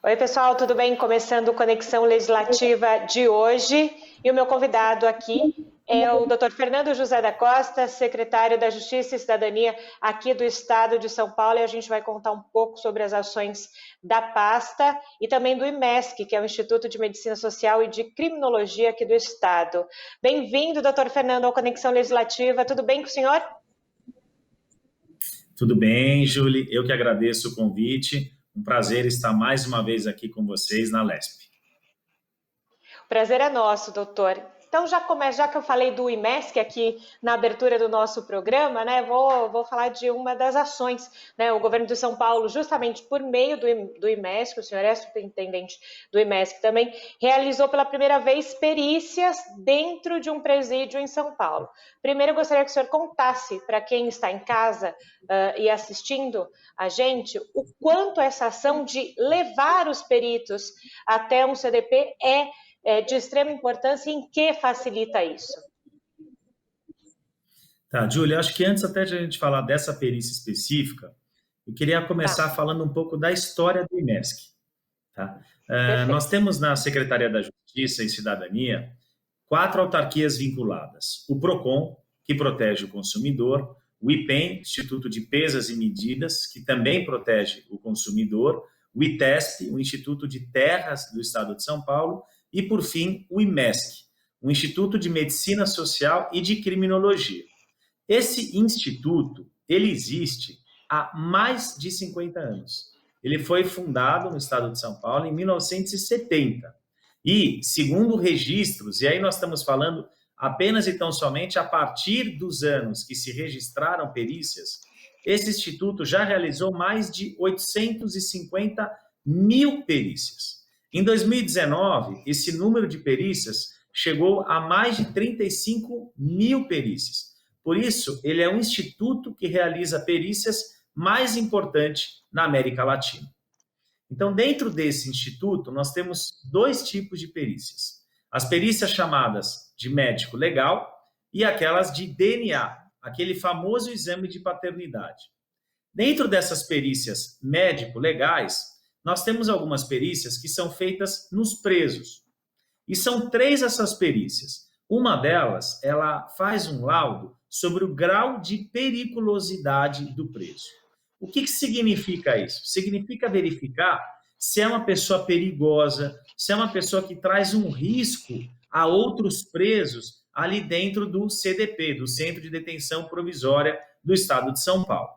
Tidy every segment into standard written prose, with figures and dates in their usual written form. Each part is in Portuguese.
Oi, pessoal, tudo bem? Começando o Conexão Legislativa de hoje. E o meu convidado aqui é o Dr. Fernando José da Costa, secretário da Justiça e Cidadania aqui do Estado de São Paulo. E a gente vai contar um pouco sobre as ações da pasta e também do IMESC, que é o Instituto de Medicina Social e de Criminologia aqui do Estado. Bem-vindo, Dr. Fernando, ao Conexão Legislativa. Tudo bem com o senhor? Tudo bem, Julie. Eu que agradeço o convite. Um prazer estar mais uma vez aqui com vocês na LESP. O prazer é nosso, doutor. Então, já que eu falei do IMESC aqui na abertura do nosso programa, né, vou falar de uma das ações, né, o governo de São Paulo, justamente por meio do IMESC, o senhor é superintendente do IMESC também, realizou pela primeira vez perícias dentro de um presídio em São Paulo. Primeiro, eu gostaria que o senhor contasse para quem está em casa e assistindo a gente, o quanto essa ação de levar os peritos até um CDP é de extrema importância e em que facilita isso? Tá, Júlia, acho que antes até de a gente falar dessa perícia específica, eu queria começar falando um pouco da história do IMESC. Tá? Nós temos na Secretaria da Justiça e Cidadania 4 autarquias vinculadas. O PROCON, que protege o consumidor, o IPEM, Instituto de Pesas e Medidas, que também protege o consumidor, o ITESP, o Instituto de Terras do Estado de São Paulo, e, por fim, o IMESC, o Instituto de Medicina Social e de Criminologia. Esse instituto, ele existe há mais de 50 anos. Ele foi fundado no estado de São Paulo em 1970. E, segundo registros, e aí nós estamos falando apenas e tão somente a partir dos anos que se registraram perícias, esse instituto já realizou mais de 850 mil perícias. Em 2019, esse número de perícias chegou a mais de 35 mil perícias. Por isso, ele é um instituto que realiza perícias mais importante na América Latina. Então, dentro desse instituto, nós temos 2 tipos de perícias. As perícias chamadas de médico legal e aquelas de DNA, aquele famoso exame de paternidade. Dentro dessas perícias médico-legais, nós temos algumas perícias que são feitas nos presos. E são 3 essas perícias. Uma delas, ela faz um laudo sobre o grau de periculosidade do preso. O que significa isso? Significa verificar se é uma pessoa perigosa, se é uma pessoa que traz um risco a outros presos ali dentro do CDP, do Centro de Detenção Provisória do Estado de São Paulo.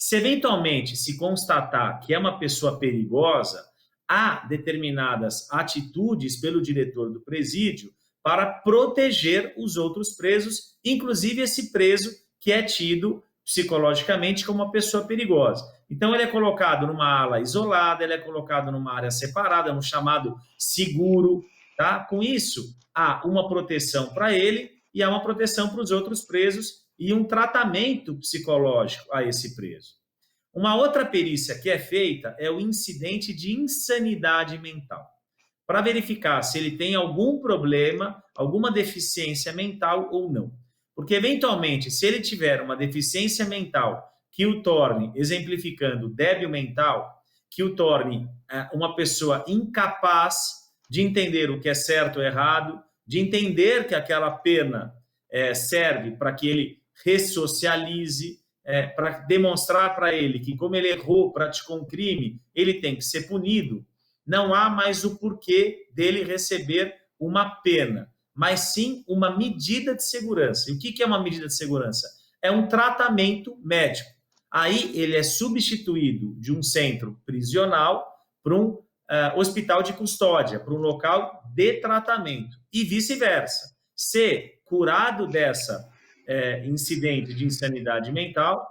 Se eventualmente se constatar que é uma pessoa perigosa, há determinadas atitudes pelo diretor do presídio para proteger os outros presos, inclusive esse preso que é tido psicologicamente como uma pessoa perigosa. Então, ele é colocado numa ala isolada, ele é colocado numa área separada, no chamado seguro, tá? Com isso, há uma proteção para ele e há uma proteção para os outros presos e um tratamento psicológico a esse preso. Uma outra perícia que é feita é o incidente de insanidade mental, para verificar se ele tem algum problema, alguma deficiência mental ou não. Porque, eventualmente, se ele tiver uma deficiência mental que o torne, exemplificando, débil mental, que o torne uma pessoa incapaz de entender o que é certo ou errado, de entender que aquela pena serve para que ele ressocialize, para demonstrar para ele que, como ele errou, praticou um crime, ele tem que ser punido, não há mais o porquê dele receber uma pena, mas sim uma medida de segurança. E o que é uma medida de segurança? É um tratamento médico. Aí ele é substituído de um centro prisional para um hospital de custódia, para um local de tratamento, e vice-versa. Se curado dessa incidente de insanidade mental,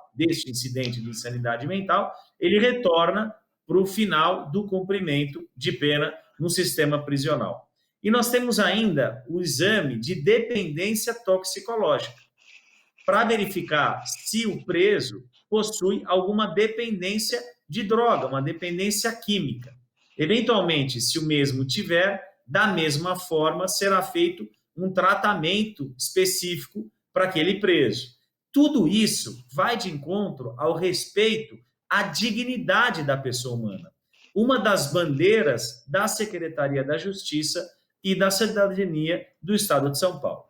ele retorna para o final do cumprimento de pena no sistema prisional. E nós temos ainda o exame de dependência toxicológica, para verificar se o preso possui alguma dependência de droga, uma dependência química. Eventualmente, se o mesmo tiver, da mesma forma será feito um tratamento específico para aquele preso. Tudo isso vai de encontro ao respeito à dignidade da pessoa humana. uma das bandeiras da Secretaria da Justiça e da Cidadania do Estado de São Paulo.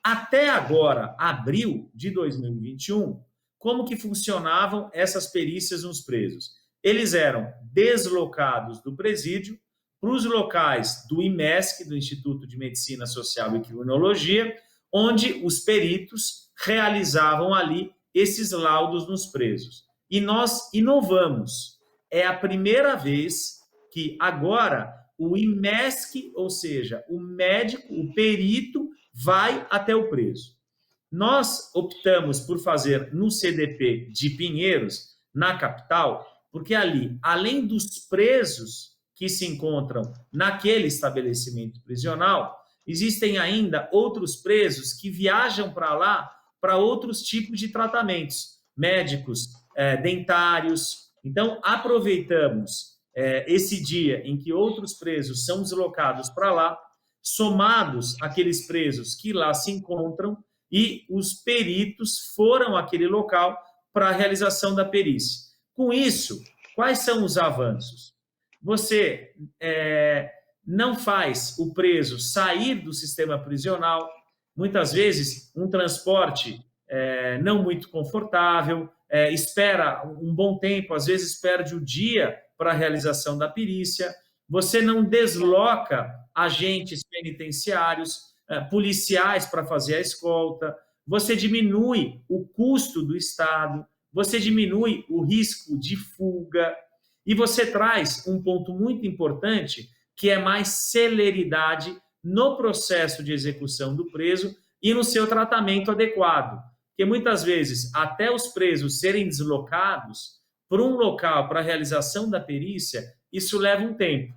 Até agora, abril de 2021, como que funcionavam essas perícias nos presos? Eles eram deslocados do presídio para os locais do IMESC, do Instituto de Medicina Social e Criminologia, onde os peritos realizavam ali esses laudos nos presos. E nós inovamos. É a primeira vez que agora o IMESC, ou seja, o médico, o perito, vai até o preso. Nós optamos por fazer no CDP de Pinheiros, na capital, porque ali, além dos presos que se encontram naquele estabelecimento prisional, existem ainda outros presos que viajam para lá para outros tipos de tratamentos, médicos, dentários. Então, aproveitamos esse dia em que outros presos são deslocados para lá, somados aqueles presos que lá se encontram, e os peritos foram àquele local para a realização da perícia. Com isso, quais são os avanços? Você não faz o preso sair do sistema prisional, muitas vezes um transporte não muito confortável, espera um bom tempo, às vezes perde o dia para a realização da perícia, você não desloca agentes penitenciários, policiais para fazer a escolta, você diminui o custo do Estado, você diminui o risco de fuga e você traz um ponto muito importante, que é mais celeridade no processo de execução do preso e no seu tratamento adequado. Porque muitas vezes, até os presos serem deslocados para um local para a realização da perícia, isso leva um tempo.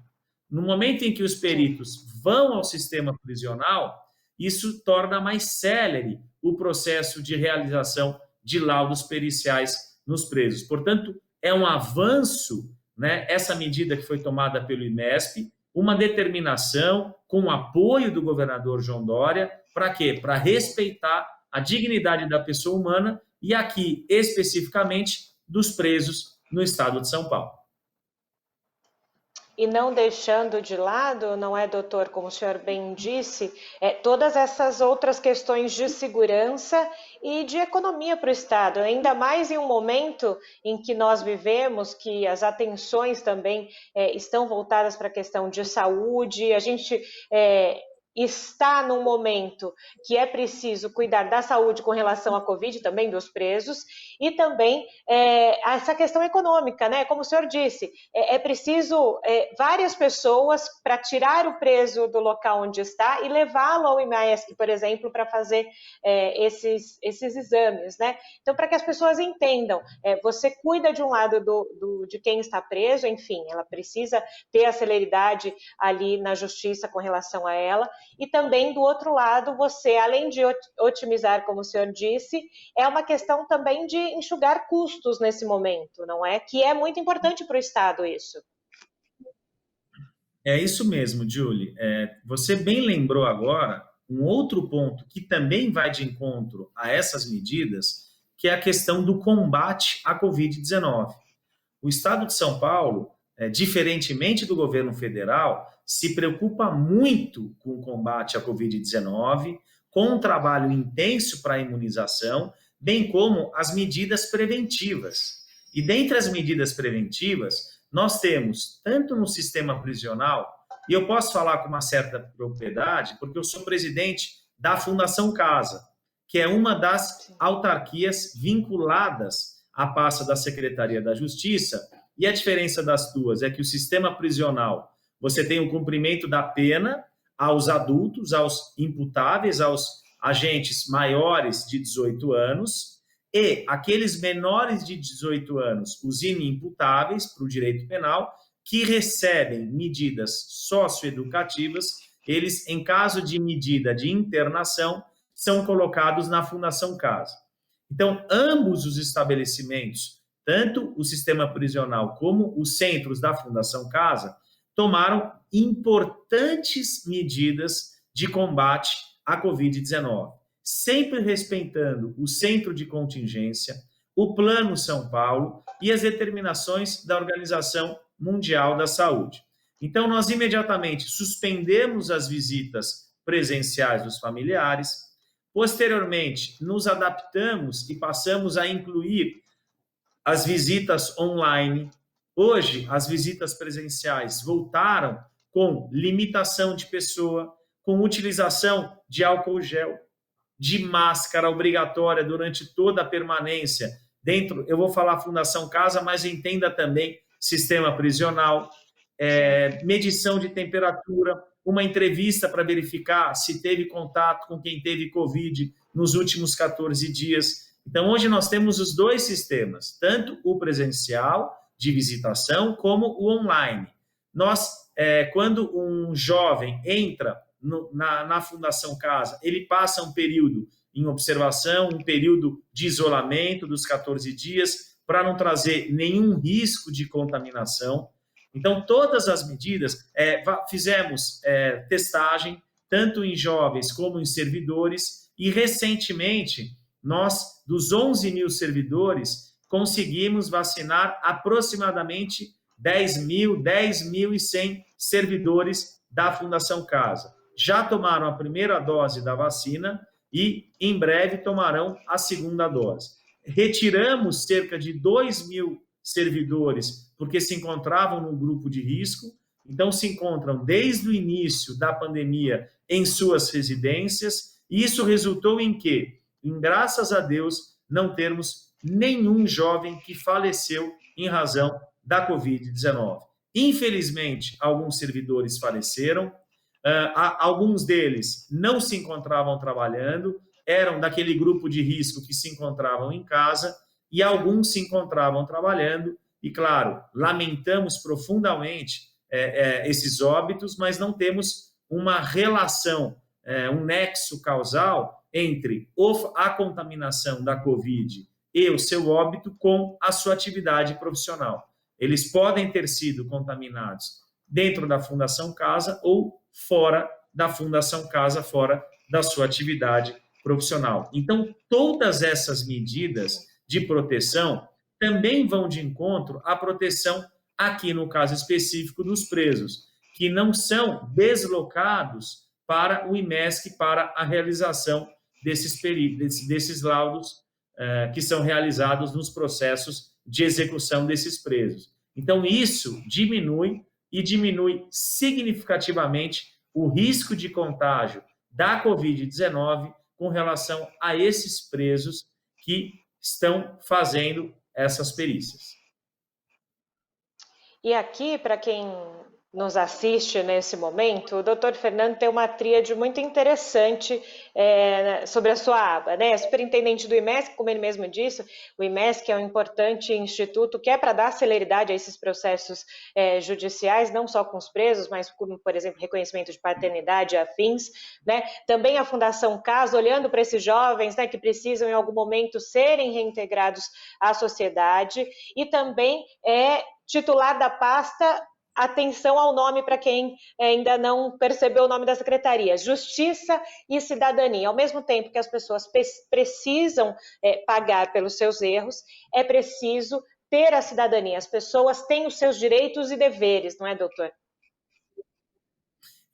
No momento em que os peritos vão ao sistema prisional, isso torna mais célere o processo de realização de laudos periciais nos presos. Portanto, é um avanço, né, essa medida que foi tomada pelo IMESP, uma determinação com o apoio do governador João Dória, para quê? Para respeitar a dignidade da pessoa humana e aqui, especificamente, dos presos no estado de São Paulo. E não deixando de lado, não é, doutor, como o senhor bem disse, todas essas outras questões de segurança e de economia para o Estado, ainda mais em um momento em que nós vivemos, que as atenções também estão voltadas para a questão de saúde, a gente está num momento que é preciso cuidar da saúde com relação à Covid, também dos presos, e também essa questão econômica, né? Como o senhor disse, é preciso várias pessoas para tirar o preso do local onde está e levá-lo ao IMESC, por exemplo, para fazer esses exames, né? Então, para que as pessoas entendam, você cuida de um lado de quem está preso, enfim, ela precisa ter a celeridade ali na justiça com relação a ela, e também, do outro lado, você, além de otimizar, como o senhor disse, é uma questão também de enxugar custos nesse momento, não é? Que é muito importante para o Estado isso. É isso mesmo, Julie. Você bem lembrou agora um outro ponto que também vai de encontro a essas medidas, que é a questão do combate à Covid-19. O Estado de São Paulo, diferentemente do governo federal, se preocupa muito com o combate à Covid-19, com um trabalho intenso para a imunização, bem como as medidas preventivas. E dentre as medidas preventivas, nós temos, tanto no sistema prisional, e eu posso falar com uma certa propriedade, porque eu sou presidente da Fundação Casa, que é uma das autarquias vinculadas à pasta da Secretaria da Justiça, e a diferença das duas é que o sistema prisional, você tem o cumprimento da pena aos adultos, aos imputáveis, aos agentes maiores de 18 anos, e aqueles menores de 18 anos, os inimputáveis para o direito penal, que recebem medidas socioeducativas, eles, em caso de medida de internação, são colocados na Fundação Casa. Então, ambos os estabelecimentos, tanto o sistema prisional como os centros da Fundação Casa, tomaram importantes medidas de combate à Covid-19, sempre respeitando o centro de contingência, o Plano São Paulo e as determinações da Organização Mundial da Saúde. Então, nós imediatamente suspendemos as visitas presenciais dos familiares. Posteriormente, nos adaptamos e passamos a incluir as visitas online. Hoje, as visitas presenciais voltaram com limitação de pessoa, com utilização de álcool gel, de máscara obrigatória durante toda a permanência dentro. Eu vou falar Fundação Casa, mas entenda também sistema prisional, medição de temperatura, uma entrevista para verificar se teve contato com quem teve Covid nos últimos 14 dias. Então, hoje nós temos os dois sistemas, tanto o presencial, de visitação, como o online. Quando um jovem entra na Fundação Casa, ele passa um período em observação, um período de isolamento dos 14 dias, para não trazer nenhum risco de contaminação. Então, todas as medidas, fizemos testagem, tanto em jovens como em servidores, e recentemente, nós, dos 11 mil servidores, conseguimos vacinar aproximadamente 10.100 servidores da Fundação Casa. Já tomaram a primeira dose da vacina e, em breve, tomarão a segunda dose. Retiramos cerca de 2.000 servidores, porque se encontravam no grupo de risco, então se encontram desde o início da pandemia em suas residências, e isso resultou em que, graças a Deus, não termos nenhum jovem que faleceu em razão da Covid-19. Infelizmente, alguns servidores faleceram, alguns deles não se encontravam trabalhando, eram daquele grupo de risco que se encontravam em casa, e alguns se encontravam trabalhando, e claro, lamentamos profundamente esses óbitos, mas não temos uma relação, um nexo causal entre a contaminação da Covid e o seu óbito com a sua atividade profissional. Eles podem ter sido contaminados dentro da Fundação Casa ou fora da Fundação Casa, fora da sua atividade profissional. Então, todas essas medidas de proteção também vão de encontro à proteção, aqui no caso específico, dos presos, que não são deslocados para o IMESC para a realização desses laudos que são realizados nos processos de execução desses presos. Então, isso diminui significativamente o risco de contágio da Covid-19 com relação a esses presos que estão fazendo essas perícias. E aqui, para quem nos assiste nesse momento, o doutor Fernando tem uma tríade muito interessante sobre a sua aba, né? Superintendente do IMESC, como ele mesmo disse, o IMESC é um importante instituto que é para dar celeridade a esses processos judiciais, não só com os presos, mas como, por exemplo, reconhecimento de paternidade e afins, né? Também a Fundação Casa, olhando para esses jovens, né, que precisam em algum momento serem reintegrados à sociedade, e também é titular da pasta. Atenção ao nome para quem ainda não percebeu o nome da secretaria: Justiça e Cidadania. Ao mesmo tempo que as pessoas precisam pagar pelos seus erros, é preciso ter a cidadania. As pessoas têm os seus direitos e deveres, não é, doutor?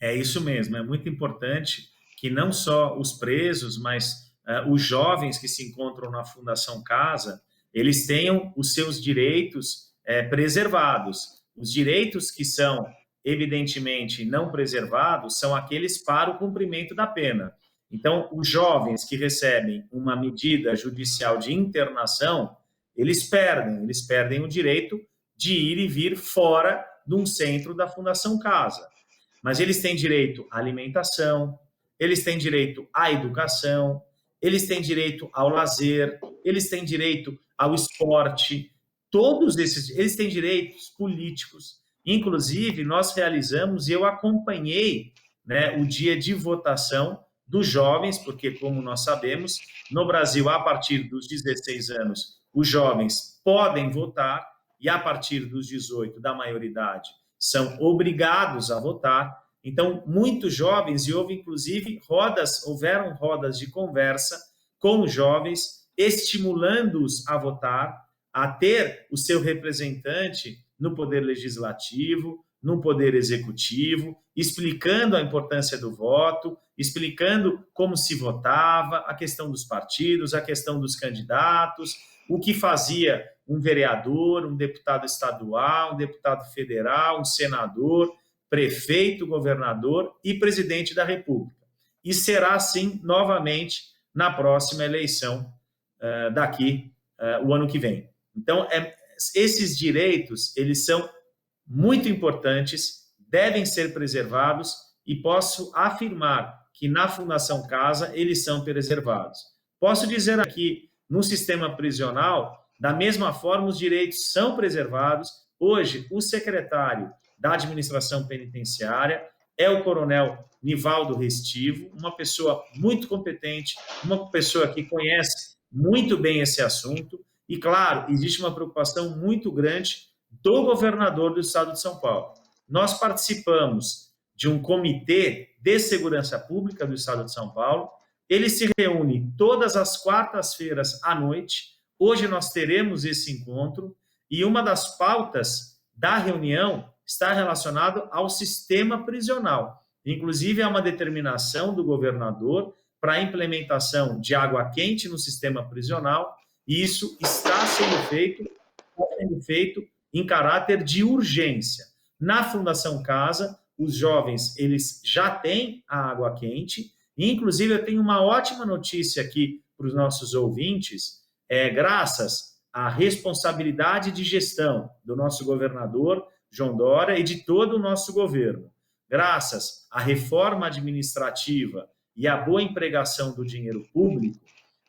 É isso mesmo, é muito importante que não só os presos, mas os jovens que se encontram na Fundação Casa, eles tenham os seus direitos preservados. Os direitos que são, evidentemente, não preservados são aqueles para o cumprimento da pena. Então, os jovens que recebem uma medida judicial de internação, eles perdem o direito de ir e vir fora de um centro da Fundação Casa. Mas eles têm direito à alimentação, eles têm direito à educação, eles têm direito ao lazer, eles têm direito ao esporte. Todos eles têm direitos políticos. Inclusive, nós realizamos, e eu acompanhei, né, o dia de votação dos jovens, porque, como nós sabemos, no Brasil, a partir dos 16 anos, os jovens podem votar, e a partir dos 18 da maioridade, são obrigados a votar. Então, muitos jovens, e houve, inclusive, houveram rodas de conversa com os jovens, estimulando-os a votar, a ter o seu representante no poder legislativo, no poder executivo, explicando a importância do voto, explicando como se votava, a questão dos partidos, a questão dos candidatos, o que fazia um vereador, um deputado estadual, um deputado federal, um senador, prefeito, governador e presidente da República. E será assim novamente na próxima eleição o ano que vem. Então, esses direitos, eles são muito importantes, devem ser preservados e posso afirmar que na Fundação Casa eles são preservados. Posso dizer aqui, no sistema prisional, da mesma forma, os direitos são preservados. Hoje, o secretário da Administração Penitenciária é o coronel Nivaldo Restivo, uma pessoa muito competente, uma pessoa que conhece muito bem esse assunto. E, claro, existe uma preocupação muito grande do governador do estado de São Paulo. Nós participamos de um comitê de segurança pública do estado de São Paulo. Ele se reúne todas as quartas-feiras à noite. Hoje nós teremos esse encontro e uma das pautas da reunião está relacionada ao sistema prisional. Inclusive, há uma determinação do governador para a implementação de água quente no sistema prisional, e isso está sendo feito em caráter de urgência. Na Fundação Casa, os jovens eles já têm a água quente, e, inclusive, eu tenho uma ótima notícia aqui para os nossos ouvintes, graças à responsabilidade de gestão do nosso governador, João Dória, e de todo o nosso governo. Graças à reforma administrativa e à boa empregação do dinheiro público,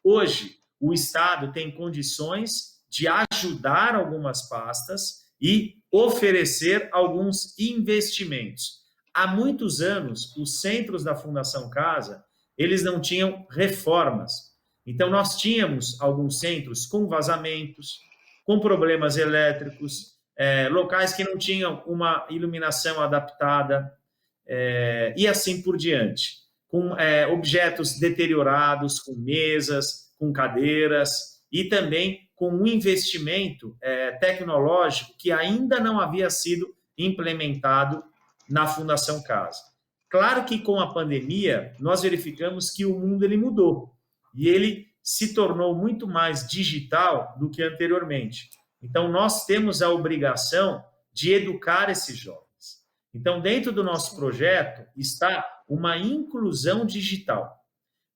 hoje o Estado tem condições de ajudar algumas pastas e oferecer alguns investimentos. Há muitos anos, os centros da Fundação Casa, eles não tinham reformas. Então, nós tínhamos alguns centros com vazamentos, com problemas elétricos, locais que não tinham uma iluminação adaptada, e assim por diante, com objetos deteriorados, com mesas, com cadeiras, e também com um investimento tecnológico que ainda não havia sido implementado na Fundação Casa. Claro que com a pandemia, nós verificamos que o mundo ele mudou, e ele se tornou muito mais digital do que anteriormente. Então, nós temos a obrigação de educar esses jovens. Então, dentro do nosso projeto está uma inclusão digital.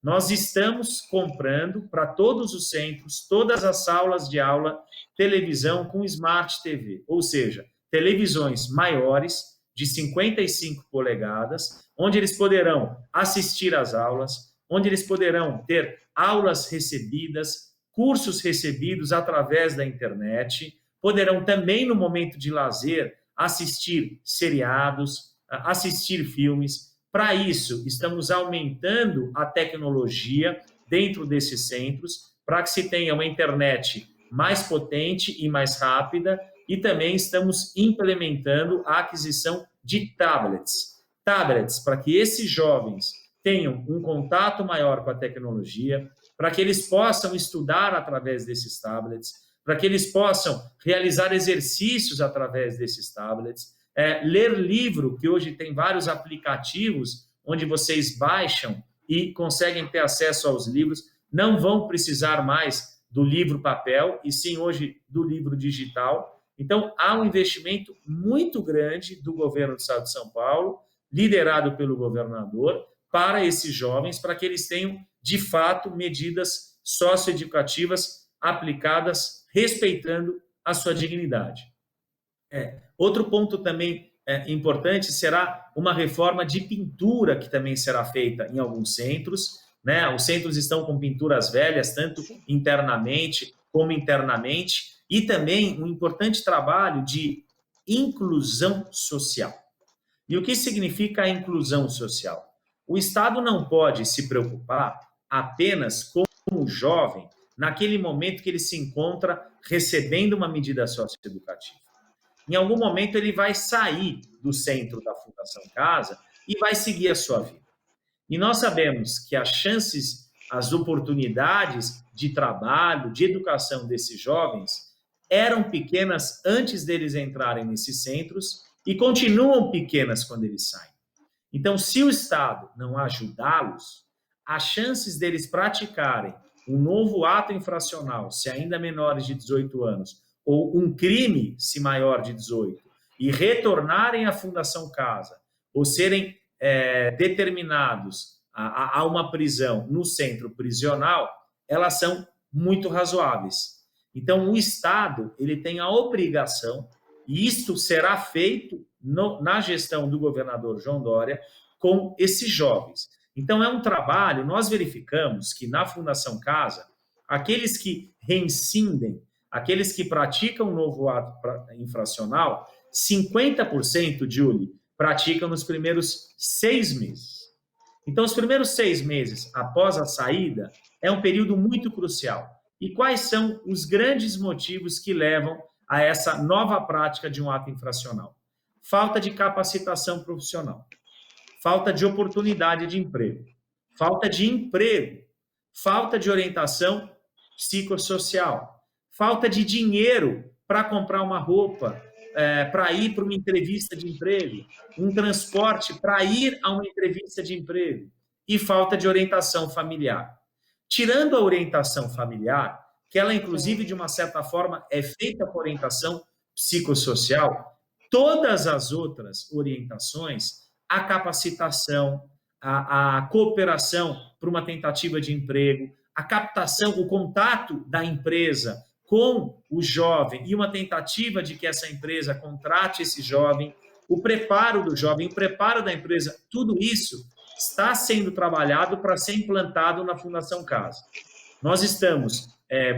Nós estamos comprando para todos os centros, todas as salas de aula, televisão com Smart TV, ou seja, televisões maiores, de 55 polegadas, onde eles poderão assistir às aulas, onde eles poderão ter aulas recebidas, cursos recebidos através da internet, poderão também, no momento de lazer, assistir seriados, assistir filmes. Para isso, estamos aumentando a tecnologia dentro desses centros, para que se tenha uma internet mais potente e mais rápida, e também estamos implementando a aquisição de tablets. Tablets para que esses jovens tenham um contato maior com a tecnologia, para que eles possam estudar através desses tablets, para que eles possam realizar exercícios através desses tablets, ler livro, que hoje tem vários aplicativos onde vocês baixam e conseguem ter acesso aos livros, não vão precisar mais do livro papel, e sim hoje do livro digital. Então, há um investimento muito grande do governo do estado de São Paulo, liderado pelo governador, para esses jovens, para que eles tenham, de fato, medidas socioeducativas aplicadas, respeitando a sua dignidade. Outro ponto também importante será uma reforma de pintura, que também será feita em alguns centros, né? Os centros estão com pinturas velhas, tanto internamente como internamente, e também um importante trabalho de inclusão social. E o que significa a inclusão social? O Estado não pode se preocupar apenas com o jovem naquele momento que ele se encontra recebendo uma medida socioeducativa. Em algum momento ele vai sair do centro da Fundação Casa e vai seguir a sua vida. E nós sabemos que as chances, as oportunidades de trabalho, de educação desses jovens eram pequenas antes deles entrarem nesses centros e continuam pequenas quando eles saem. Então, se o Estado não ajudá-los, as chances deles praticarem um novo ato infracional, se ainda menores de 18 anos, ou um crime, se maior de 18, e retornarem à Fundação Casa, ou serem determinados a uma prisão no centro prisional, elas são muito razoáveis. Então, o Estado ele tem a obrigação, e isto será feito na gestão do governador João Dória, com esses jovens. Então, é um trabalho, nós verificamos que na Fundação Casa, aqueles que reincidem, aqueles que praticam um novo ato infracional, 50%, Julie, praticam nos primeiros 6 meses. Então, os primeiros 6 meses após a saída é um período muito crucial. E quais são os grandes motivos que levam a essa nova prática de um ato infracional? Falta de capacitação profissional, falta de oportunidade de emprego, falta de emprego, falta de orientação psicossocial, falta de dinheiro para comprar uma roupa, para ir para uma entrevista de emprego, um transporte para ir a uma entrevista de emprego e falta de orientação familiar. Tirando a orientação familiar, que ela, inclusive, de uma certa forma, é feita por orientação psicossocial, todas as outras orientações, a capacitação, a cooperação para uma tentativa de emprego, a captação, o contato da empresa com o jovem e uma tentativa de que essa empresa contrate esse jovem, o preparo do jovem, o preparo da empresa, tudo isso está sendo trabalhado para ser implantado na Fundação Casa. Nós estamos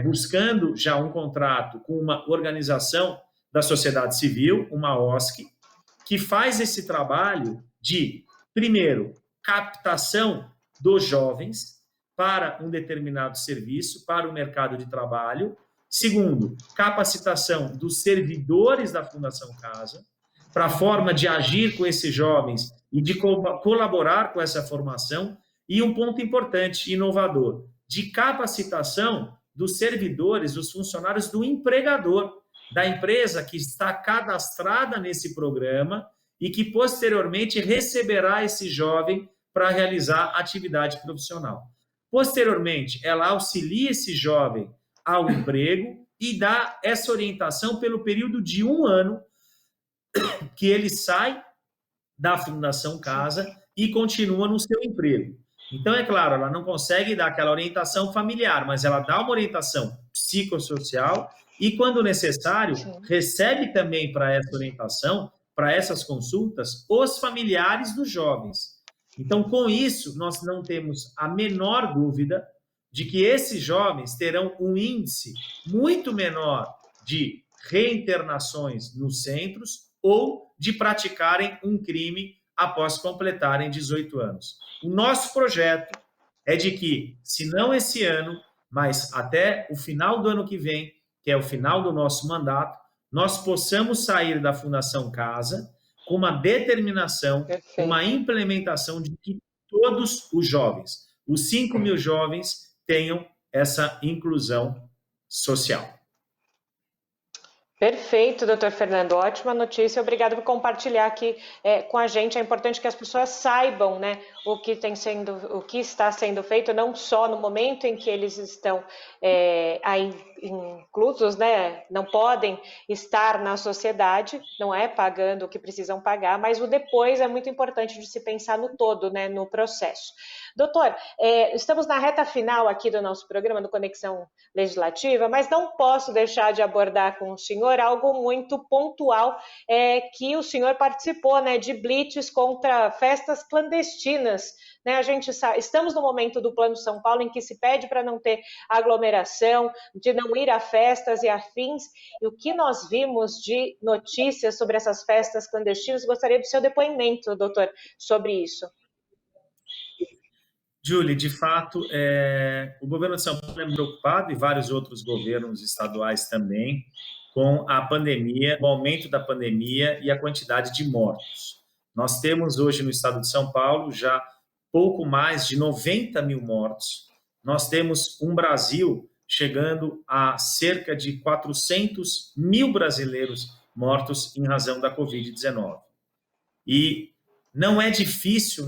buscando já um contrato com uma organização da sociedade civil, uma OSC, que faz esse trabalho de, primeiro, captação dos jovens para um determinado serviço, para o mercado de trabalho. Segundo, capacitação dos servidores da Fundação Casa para a forma de agir com esses jovens e de colaborar com essa formação. E um ponto importante, inovador, de capacitação dos servidores, dos funcionários do empregador, da empresa que está cadastrada nesse programa e que posteriormente receberá esse jovem para realizar atividade profissional. Posteriormente, ela auxilia esse jovem ao emprego e dá essa orientação pelo período de 1 ano que ele sai da Fundação Casa e continua no seu emprego. Então, é claro, ela não consegue dar aquela orientação familiar, mas ela dá uma orientação psicossocial e, quando necessário, recebe também para essa orientação, para essas consultas, os familiares dos jovens. Então, com isso, nós não temos a menor dúvida de que esses jovens terão um índice muito menor de reinternações nos centros ou de praticarem um crime após completarem 18 anos. O nosso projeto é de que, se não esse ano, mas até o final do ano que vem, que é o final do nosso mandato, nós possamos sair da Fundação Casa com uma determinação, uma implementação de que todos os jovens, os 5 mil jovens, tenham essa inclusão social. Perfeito, doutor Fernando. Ótima notícia. Obrigado por compartilhar aqui com a gente. É importante que as pessoas saibam, né, o que está sendo feito, não só no momento em que eles estão aí inclusos, né, não podem estar na sociedade, não é pagando o que precisam pagar, mas o depois é muito importante de se pensar no todo, né, no processo. Doutor, estamos na reta final aqui do nosso programa do Conexão Legislativa, mas não posso deixar de abordar com o senhor algo muito pontual, que o senhor participou, né, de blitz contra festas clandestinas. Né, a gente sabe, estamos no momento do Plano São Paulo em que se pede para não ter aglomeração, de não ir a festas e afins, e o que nós vimos de notícias sobre essas festas clandestinas, gostaria do seu depoimento, doutor, sobre isso. Julie, de fato, o governo de São Paulo é preocupado, e vários outros governos estaduais também, com a pandemia, o aumento da pandemia e a quantidade de mortos. Nós temos hoje no estado de São Paulo já pouco mais de 90 mil mortos. Nós temos um Brasil chegando a cerca de 400 mil brasileiros mortos em razão da Covid-19. E não é difícil,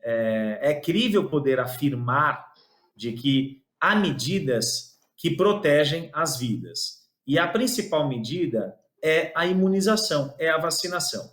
é crível poder afirmar de que há medidas que protegem as vidas. E a principal medida é a imunização, é a vacinação.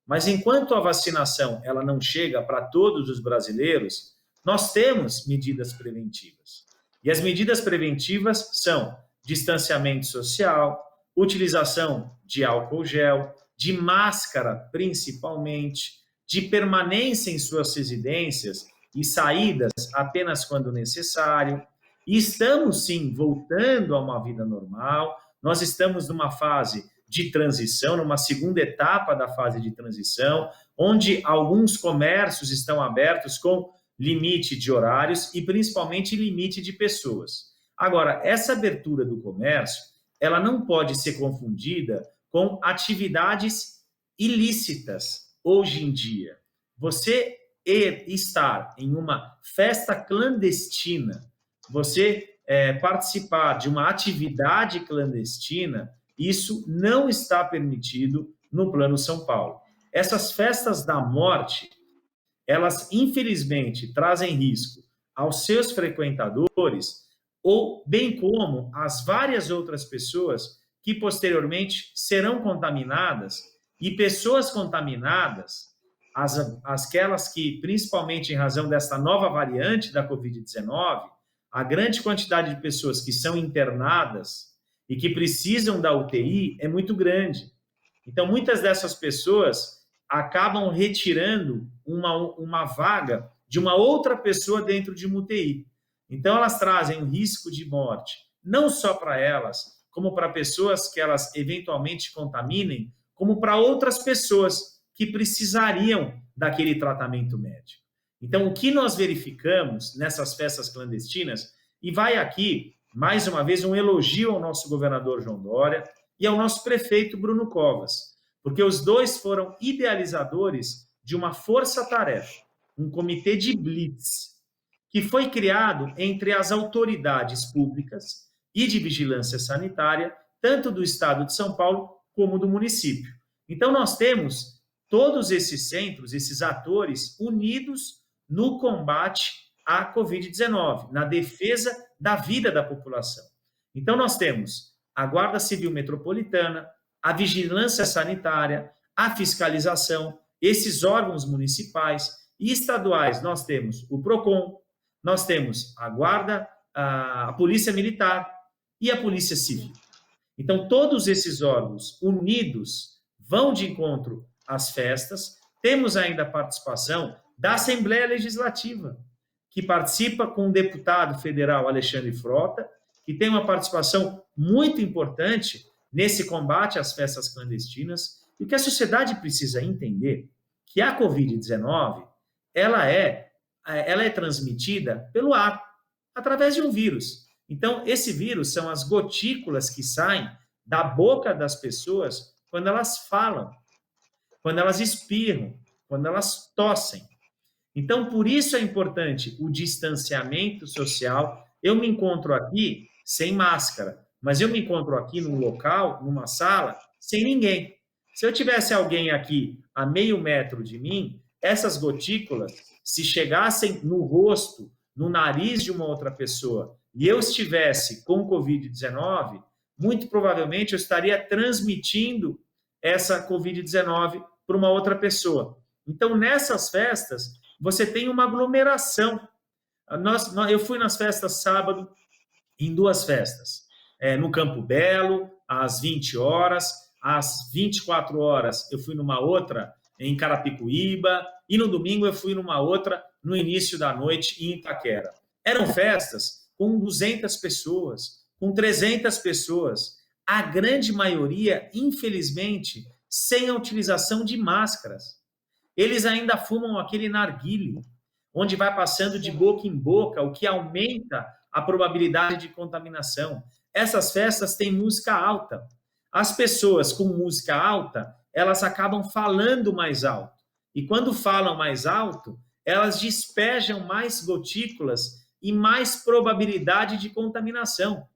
Mas enquanto a vacinação ela não chega para todos os brasileiros, nós temos medidas preventivas. E as medidas preventivas são distanciamento social, utilização de álcool gel, de máscara principalmente, de permanência em suas residências e saídas apenas quando necessário. E estamos, sim, voltando a uma vida normal. Nós estamos numa fase de transição, numa segunda etapa da fase de transição, onde alguns comércios estão abertos com limite de horários e principalmente limite de pessoas. Agora, essa abertura do comércio, ela não pode ser confundida com atividades ilícitas hoje em dia. Você estar em uma festa clandestina, você participar de uma atividade clandestina, isso não está permitido no Plano São Paulo. Essas festas da morte, elas infelizmente trazem risco aos seus frequentadores, ou bem como às várias outras pessoas que posteriormente serão contaminadas, e pessoas contaminadas, aquelas que, principalmente em razão desta nova variante da Covid-19, a grande quantidade de pessoas que são internadas e que precisam da UTI é muito grande. Então, muitas dessas pessoas acabam retirando uma vaga de uma outra pessoa dentro de uma UTI. Então, elas trazem um risco de morte, não só para elas, como para pessoas que elas eventualmente contaminem, como para outras pessoas que precisariam daquele tratamento médico. Então, o que nós verificamos nessas festas clandestinas, e vai aqui, mais uma vez, um elogio ao nosso governador João Dória e ao nosso prefeito Bruno Covas, porque os dois foram idealizadores de uma força-tarefa, um comitê de blitz, que foi criado entre as autoridades públicas e de vigilância sanitária, tanto do estado de São Paulo como do município. Então, nós temos todos esses centros, esses atores unidos no combate à Covid-19, na defesa da vida da população. Então, nós temos a Guarda Civil Metropolitana, a Vigilância Sanitária, a fiscalização, esses órgãos municipais e estaduais. Nós temos o PROCON, nós temos a Guarda, a Polícia Militar e a Polícia Civil. Então, todos esses órgãos unidos vão de encontro às festas. Temos ainda a participação da Assembleia Legislativa, que participa com o deputado federal Alexandre Frota, que tem uma participação muito importante nesse combate às festas clandestinas. E o que a sociedade precisa entender que a Covid-19 ela é transmitida pelo ar, através de um vírus. Então, esse vírus são as gotículas que saem da boca das pessoas quando elas falam, quando elas espirram, quando elas tossem. Então, por isso é importante o distanciamento social. Eu me encontro aqui sem máscara, mas eu me encontro aqui num local, numa sala, sem ninguém. Se eu tivesse alguém aqui a meio metro de mim, essas gotículas, se chegassem no rosto, no nariz de uma outra pessoa, e eu estivesse com Covid-19, muito provavelmente eu estaria transmitindo essa Covid-19 para uma outra pessoa. Então, nessas festas, você tem uma aglomeração. Eu fui nas festas sábado, em 2 festas. No Campo Belo, às 20 horas, às 24 horas eu fui numa outra em Carapicuíba, e no domingo eu fui numa outra no início da noite em Itaquera. Eram festas com 200 pessoas, com 300 pessoas, a grande maioria, infelizmente, sem a utilização de máscaras. Eles ainda fumam aquele narguilé, onde vai passando de boca em boca, o que aumenta a probabilidade de contaminação. Essas festas têm música alta. As pessoas com música alta, elas acabam falando mais alto. E quando falam mais alto, elas despejam mais gotículas e mais probabilidade de contaminação.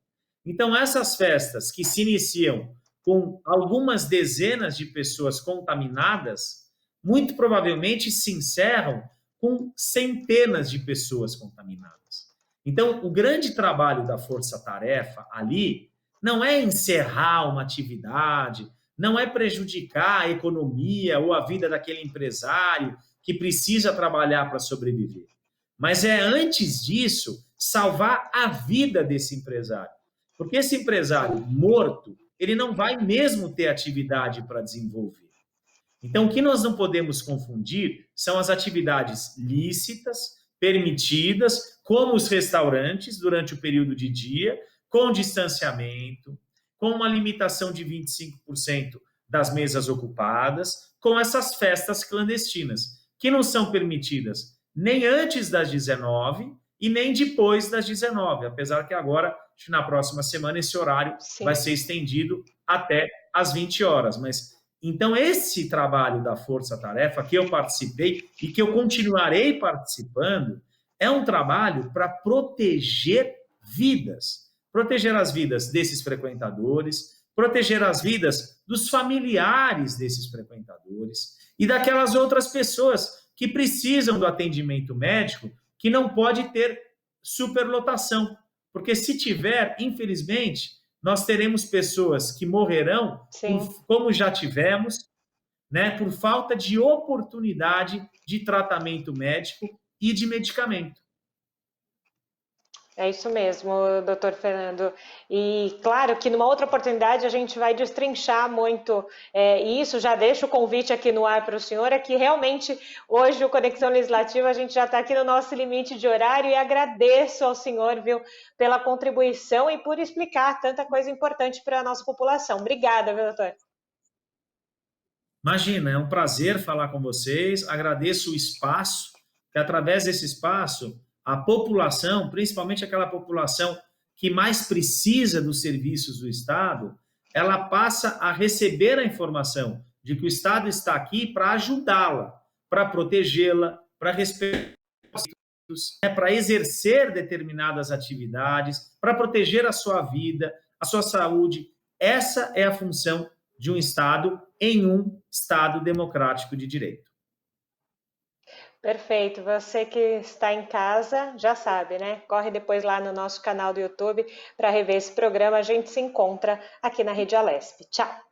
Então, essas festas que se iniciam com algumas dezenas de pessoas contaminadas, muito provavelmente se encerram com centenas de pessoas contaminadas. Então, o grande trabalho da força-tarefa ali não é encerrar uma atividade, não é prejudicar a economia ou a vida daquele empresário que precisa trabalhar para sobreviver. Mas é, antes disso, salvar a vida desse empresário. Porque esse empresário morto, ele não vai mesmo ter atividade para desenvolver. Então, o que nós não podemos confundir são as atividades lícitas, permitidas, como os restaurantes, durante o período de dia, com distanciamento, com uma limitação de 25% das mesas ocupadas, com essas festas clandestinas, que não são permitidas nem antes das 19 e nem depois das 19, apesar que agora, na próxima semana, esse horário vai ser estendido até às 20 horas. Mas, então, esse trabalho da Força-Tarefa, que eu participei e que eu continuarei participando, é um trabalho para proteger vidas. Proteger as vidas desses frequentadores, proteger as vidas dos familiares desses frequentadores e daquelas outras pessoas que precisam do atendimento médico, que não pode ter superlotação. Porque se tiver, infelizmente, nós teremos pessoas que morrerão, como já tivemos, né, por falta de oportunidade de tratamento médico e de medicamento. É isso mesmo, doutor Fernando. E claro que numa outra oportunidade a gente vai destrinchar muito isso. Já deixo o convite aqui no ar para o senhor, é que realmente hoje o Conexão Legislativa a gente já está aqui no nosso limite de horário e agradeço ao senhor, viu, pela contribuição e por explicar tanta coisa importante para a nossa população. Obrigada, viu, doutor? Imagina, é um prazer falar com vocês. Agradeço o espaço, que através desse espaço a população, principalmente aquela população que mais precisa dos serviços do Estado, ela passa a receber a informação de que o Estado está aqui para ajudá-la, para protegê-la, para respeitar os direitos, para exercer determinadas atividades, para proteger a sua vida, a sua saúde. Essa é a função de um Estado em um Estado democrático de direito. Perfeito. Você que está em casa já sabe, né? Corre depois lá no nosso canal do YouTube para rever esse programa. A gente se encontra aqui na Rede Alesp. Tchau!